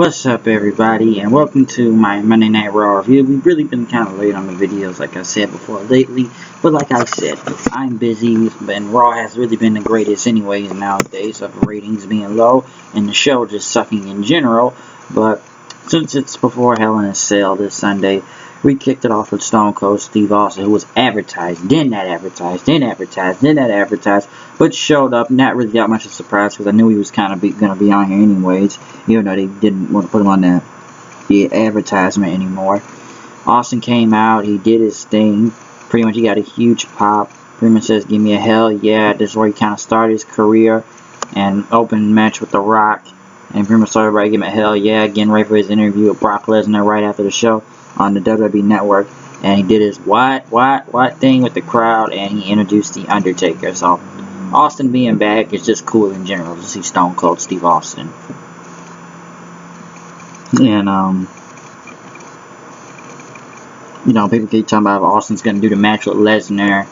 What's up, everybody, and welcome to my Monday Night Raw review. We've really been kind of late on the videos, like I said before, lately. But like I said, I'm busy, and Raw has really been the greatest anyways nowadays, of ratings being low, and the show just sucking in general. But since it's before Hell in a Cell this Sunday, we kicked it off with Stone Cold Steve Austin, who was advertised, then that advertised, but showed up. Not really that much of a surprise, because I knew he was kind of going to be on here anyways, even though they didn't want to put him on the advertisement anymore. Austin came out, he did his thing, pretty much he got a huge pop. Pretty much says, give me a hell yeah. This is where he kind of started his career, and opened match with The Rock, and pretty much started everybody giving him a hell yeah, getting ready for his interview with Brock Lesnar right after the show on the WWE Network, and he did his what thing with the crowd, and he introduced The Undertaker. So Austin being back is just cool in general to see Stone Cold Steve Austin. And you know, people keep talking about Austin's gonna do the match with Lesnar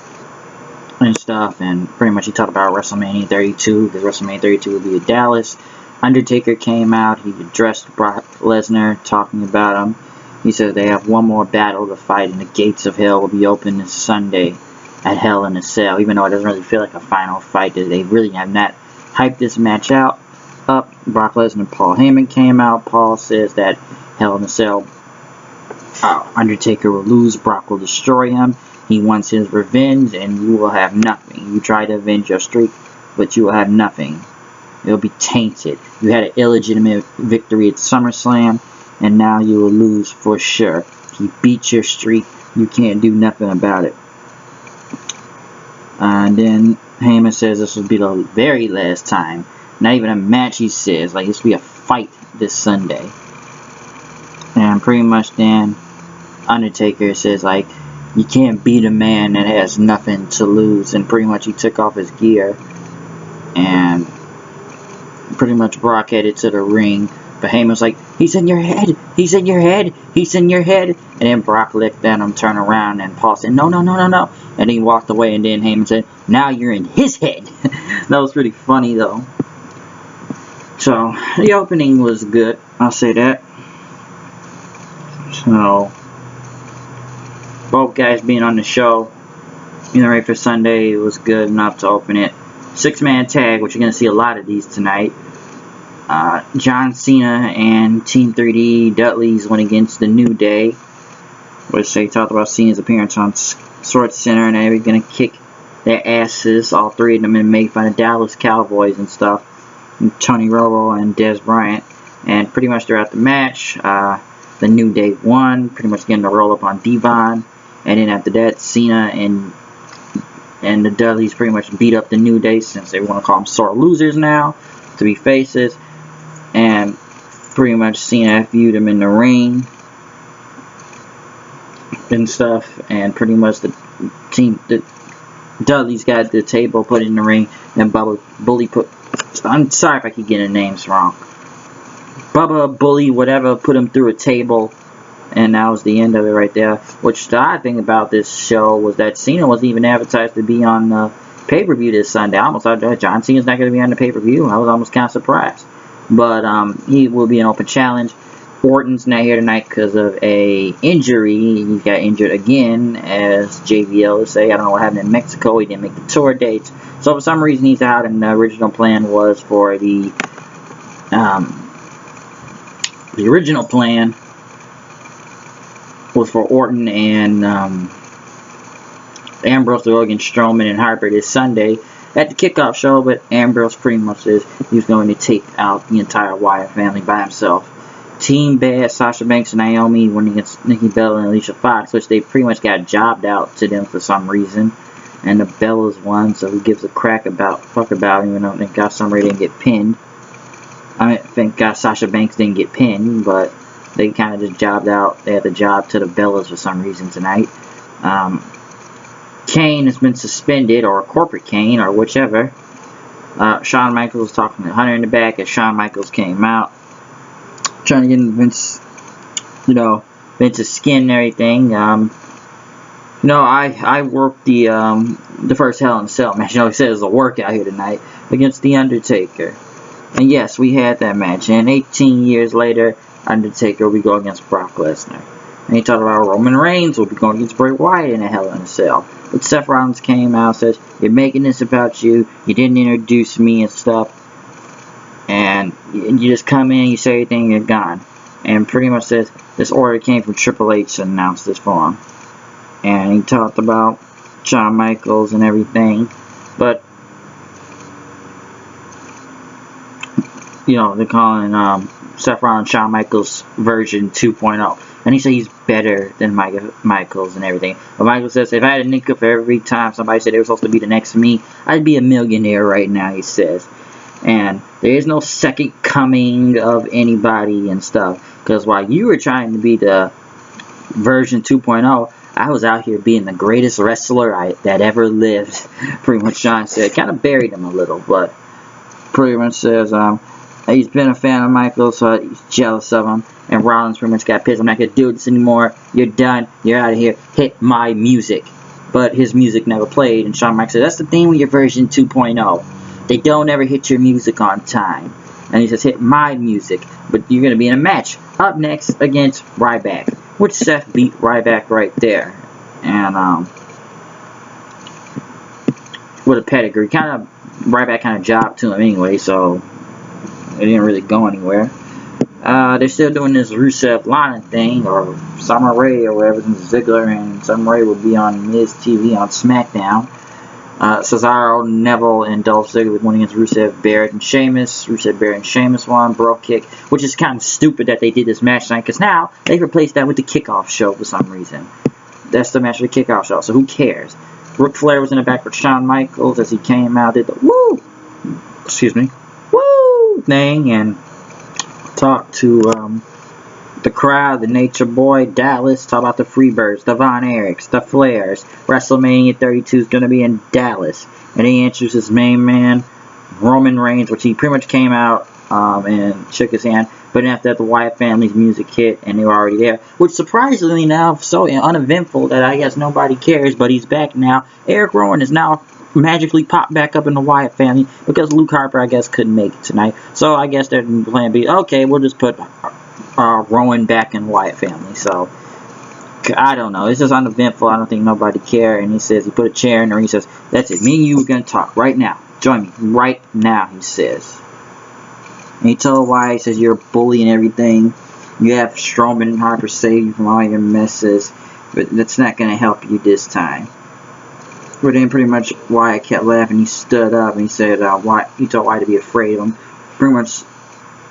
and stuff, and pretty much he talked about WrestleMania 32, because WrestleMania 32 will be in Dallas. Undertaker came out, he addressed Brock Lesnar, talking about him. He said they have one more battle to fight, and the gates of hell will be open this Sunday at Hell in a Cell. Even though it doesn't really feel like a final fight, they really have not hyped this match up. Brock Lesnar and Paul Heyman came out. Paul says that Hell in a Cell, Undertaker will lose, Brock will destroy him. He wants his revenge, and you will have nothing. You try to avenge your streak, but you will have nothing. It will be tainted. You had an illegitimate victory at SummerSlam, and now you will lose for sure. He beat your streak. You can't do nothing about it. And then Heyman says this will be the very last time. Not even a match, he says. Like, this will be a fight this Sunday. And pretty much then Undertaker says, like, you can't beat a man that has nothing to lose. And pretty much he took off his gear. And pretty much Brock headed to the ring. But Heyman's like, he's in your head, he's in your head, he's in your head. And then Brock looked at him, turned around, and Paul said, no. And he walked away, and then Heyman said, now you're in his head. That was pretty funny, though. So, the opening was good, I'll say that. So, both guys being on the show, you know, right for Sunday, it was good enough to open it. 6-man tag, which you're going to see a lot of these tonight. John Cena and Team 3D Dudley's went against the New Day, which they talked about Cena's appearance on Sports Center, and they were going to kick their asses, all three of them, and make fun of Dallas Cowboys and stuff, and Tony Romo and Des Bryant. And pretty much throughout the match, the New Day won, pretty much getting the roll up on Devon, and then after that, Cena and the Dudleys pretty much beat up the New Day, since they want to call them sore losers now, to be faces. And pretty much Cena viewed him in the ring and stuff, and pretty much the Dudley's got the table put in the ring, and Bully put, I'm sorry if I keep getting names wrong, Bubba, Bully, whatever, put him through a table, and that was the end of it right there. Which the odd thing about this show was that Cena wasn't even advertised to be on the pay-per-view this Sunday. I almost thought that John Cena's not going to be on the pay-per-view. I was almost kind of surprised. But he will be an open challenge. Orton's not here tonight because of a injury. He got injured again, as JVL will say. I don't know what happened in Mexico. He didn't make the tour dates. So for some reason he's out, and the original plan was for the original plan was for Orton and Ambrose to go against Strowman and Harper this Sunday at the kickoff show, but Ambrose pretty much says he's going to take out the entire Wyatt family by himself. Team Bad, Sasha Banks and Naomi went against Nikki Bella and Alicia Fox, which they pretty much got jobbed out to them for some reason. And the Bellas won, so who gives a fuck about him, even though thank God somebody didn't get pinned. I mean, thank God Sasha Banks didn't get pinned, but they kind of just jobbed out. They had the job to the Bellas for some reason tonight. Kane has been suspended, or Corporate Kane, or whichever. Shawn Michaels was talking to Hunter in the back as Shawn Michaels came out, trying to get in Vince's skin and everything. I worked the first Hell in a Cell match. He said it was a workout here tonight against The Undertaker. And yes, we had that match. And 18 years later, Undertaker will be going against Brock Lesnar. And he talked about Roman Reigns will be going against Bray Wyatt in a Hell in a Cell. But Seth Rollins came out and says, "You're making this about you. You didn't introduce me and stuff. And you just come in, you say everything, you're gone." And pretty much says this order came from Triple H to announce this for him. And he talked about Shawn Michaels and everything. But you know, they're calling Seth Rollins Shawn Michaels version 2.0. And he said he's better than Michaels and everything. But Michaels says, if I had a nickel for every time somebody said they were supposed to be the next me, I'd be a millionaire right now, he says. And there is no second coming of anybody and stuff. Because while you were trying to be the version 2.0, I was out here being the greatest wrestler that ever lived. Pretty much Shawn said. Kind of buried him a little, but pretty much says, he's been a fan of Michaels, so he's jealous of him. And Rollins pretty much got pissed. I'm not going to do this anymore. You're done. You're out of here. Hit my music. But his music never played. And Shawn Michaels said, that's the thing with your version 2.0. They don't ever hit your music on time. And he says, hit my music. But you're going to be in a match. Up next against Ryback. Which Seth beat Ryback right there. And, with a pedigree. Ryback kind of jobbed to him anyway, so it didn't really go anywhere. They're still doing this Rusev Lana thing, or Summer Rae, or whatever, since Ziggler and Summer Rae will be on Miz TV on SmackDown. Cesaro, Neville, and Dolph Ziggler won against Rusev, Barrett, and Sheamus. Rusev, Barrett, and Sheamus won. Bro Kick, which is kind of stupid that they did this match tonight, because now they've replaced that with the kickoff show for some reason. That's the match of the kickoff show, so who cares? Ric Flair was in the back with Shawn Michaels as he came out, did the woo thing, and talked to the crowd, the Nature Boy, Dallas, talk about the Freebirds, the Von Erichs, the Flairs. WrestleMania 32 is going to be in Dallas. And he introduced his main man, Roman Reigns, which he pretty much came out and shook his hand. But then after that, the Wyatt family's music hit, and they were already there. Which surprisingly now, so uneventful that I guess nobody cares, but he's back now. Eric Rowan is now magically popped back up in the Wyatt family because Luke Harper, I guess, couldn't make it tonight. So I guess they're plan B. Okay, we'll just put Rowan back in the Wyatt family. So I don't know. It's just uneventful. I don't think nobody cared. And he says he put a chair in there. And he says, "That's it. Me and you are gonna talk right now. Join me right now." He says. And he told Wyatt, he says, "You're a bully and everything. You have Strowman and Harper save you from all your messes, but that's not gonna help you this time." But then pretty much Wyatt kept laughing. He stood up and he said, he told Wyatt to be afraid of him. Pretty much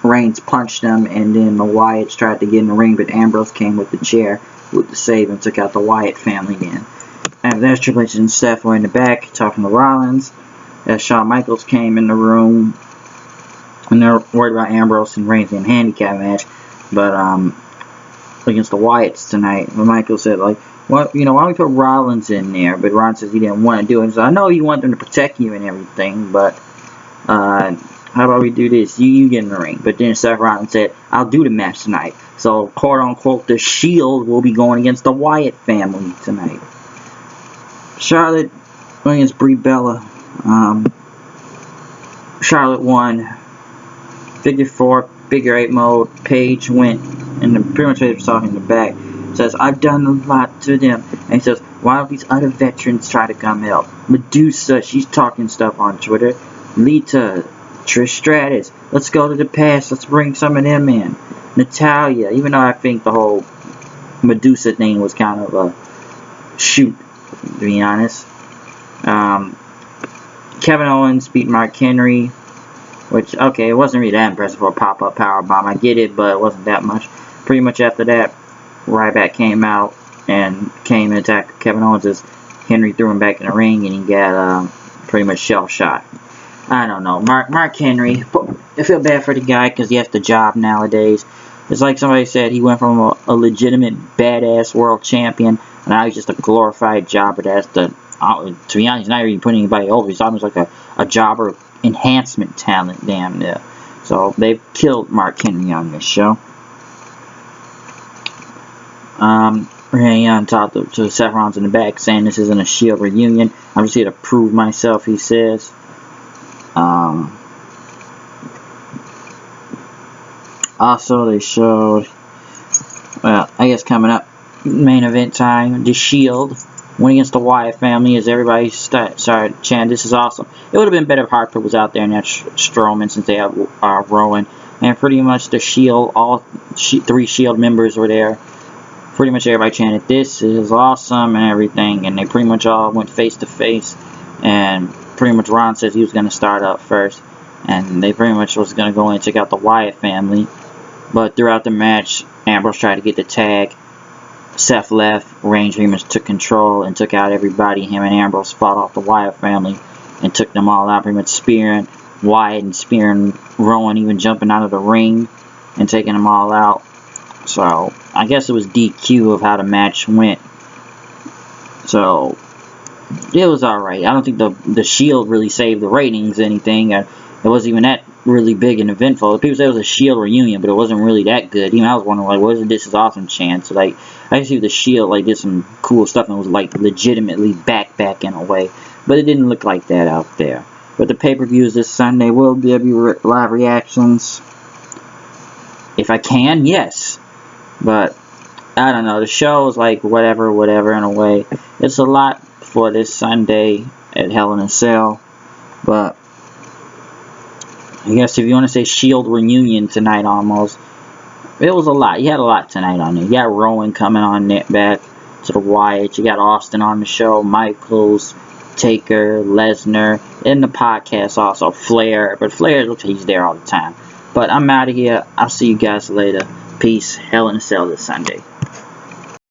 Reigns punched him, and then the Wyatts tried to get in the ring, but Ambrose came with the chair with the save and took out the Wyatt family then. And there's Triple H and Steph were in the back talking to Rollins. As Shawn Michaels came in the room, and they're worried about Ambrose and Reigns in a handicap match, but against the Wyatts tonight. But Michaels said, like, well, you know, why don't we put Rollins in there? But Rollins says he didn't want to do it. So I know you want them to protect you and everything, but how about we do this? You get in the ring. But then Seth Rollins said, I'll do the match tonight. So, quote unquote, the Shield will be going against the Wyatt family tonight. Charlotte against Brie Bella. Charlotte won. Figure 4, figure 8 mode. Paige went, and pretty much Paige was talking in the back. Says, I've done a lot to them. And he says, why don't these other veterans try to come help? Medusa, she's talking stuff on Twitter. Lita, Trish Stratus, let's go to the past. Let's bring some of them in. Natalia, even though I think the whole Medusa thing was kind of a shoot, to be honest. Kevin Owens beat Mark Henry, which, okay, it wasn't really that impressive for a pop-up powerbomb. I get it, but it wasn't that much. Pretty much after that, Ryback came out and came and attacked Kevin Owens as Henry threw him back in the ring, and he got pretty much shell-shot. I don't know. Mark Henry, I feel bad for the guy because he has the job nowadays. It's like somebody said, he went from a legitimate badass world champion, and now he's just a glorified jobber. That's to be honest, he's not really putting anybody over. He's almost like a jobber enhancement talent, damn near. So they've killed Mark Henry on this show. Ray Young talked to Seth Rollins in the back, saying this isn't a Shield reunion. I'm just here to prove myself, he says. Also, they showed, well, I guess coming up, main event time, the Shield went against the Wyatt family as everybody started chanting, "This is awesome." It would have been better if Harper was out there and not Strowman, since they have Rowan. And pretty much the Shield, all 3 Shield members were there. Pretty much everybody chanted, "This is awesome," and everything. And they pretty much all went face to face. And pretty much Ron says he was going to start up first. And they pretty much was going to go in and take out the Wyatt family. But throughout the match, Ambrose tried to get the tag. Seth left. Reigns pretty much took control and took out everybody. Him and Ambrose fought off the Wyatt family and took them all out, pretty much spearing Wyatt and spearing Rowan, even jumping out of the ring and taking them all out. So I guess it was DQ of how the match went. So it was alright. I don't think the Shield really saved the ratings or anything. It wasn't even that really big and eventful. People say it was a Shield reunion, but it wasn't really that good. Even I was wondering, like, what is "This is awesome" chant? So, like, I can see the Shield like did some cool stuff and was like legitimately back in a way, but it didn't look like that out there. But the pay-per-view is this Sunday. Will there be live reactions? If I can, yes. But I don't know. The show is like whatever in a way. It's a lot for this Sunday at Hell in a Cell. But I guess if you want to say Shield reunion tonight, almost, it was a lot. You had a lot tonight on there. You got Rowan coming on back to the Wyatt. You got Austin on the show, Michaels, Taker, Lesnar, and the podcast also, Flair. But Flair looks like he's there all the time. But I'm out of here. I'll see you guys later. Peace. Hell in a Cell this Sunday.